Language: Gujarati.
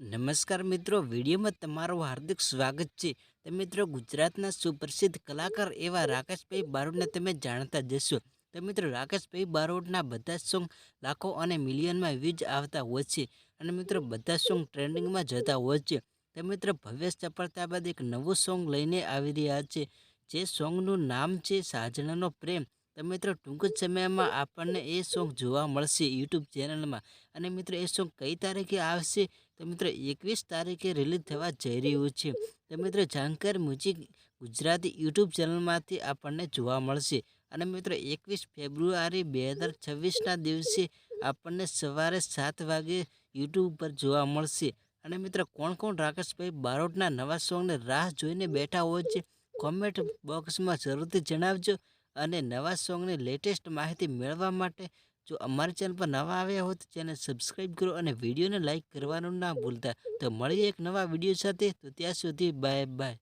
નમસ્કાર મિત્રો, વિડીયોમાં તમારું હાર્દિક સ્વાગત છે. તો મિત્રો, ગુજરાતના સુપ્રસિદ્ધ કલાકાર એવા રાકેશભાઈ બારોટને તમે જાણતા જશો. તો મિત્રો, રાકેશભાઈ બારોટના બધા સોંગ લાખો અને મિલિયનમાં વ્યૂઝ આવતા હોય છે અને મિત્રો બધા સોંગ ટ્રેન્ડિંગમાં જતા હોય છે. તો મિત્રો, ભવ્ય સફળતા બાદ એક નવું સોંગ લઈને આવી રહ્યા છે, જે સોંગનું નામ છે સાજણાનો પ્રેમ. તો મિત્રો, ટૂંક જ સમયમાં આપણને એ સોંગ જોવા મળશે યુટ્યુબ ચેનલમાં. અને મિત્રો, એ સોંગ કઈ તારીખે આવશે? તો મિત્રો, 21 તારીખે રિલીઝ થવા જઈ રહ્યું છે. તો મિત્રો, જાણકાર મ્યુઝિક ગુજરાતી યુટ્યુબ ચેનલમાંથી આપણને જોવા મળશે. અને મિત્રો, 21 ફેબ્રુઆરી 2026ના દિવસે આપણને સવારે 7 વાગે યુટ્યુબ પર જોવા મળશે. અને મિત્રો, કોણ કોણ રાકેશભાઈ બારોટના નવા સોંગને રાહ જોઈને બેઠા હોય છે, કોમેન્ટ બોક્સમાં જરૂરથી જણાવજો. અને નવા સોંગની લેટેસ્ટ માહિતી મેળવવા માટે જો અમારી ચેનલ પર નવા આવ્યા હોય તો ચેનલ સબસ્ક્રાઈબ કરો અને વિડીયોને લાઈક કરવાનું ના ભૂલતા. તો મળીએ એક નવા વિડીયો સાથે. તો ત્યાં સુધી બાય બાય.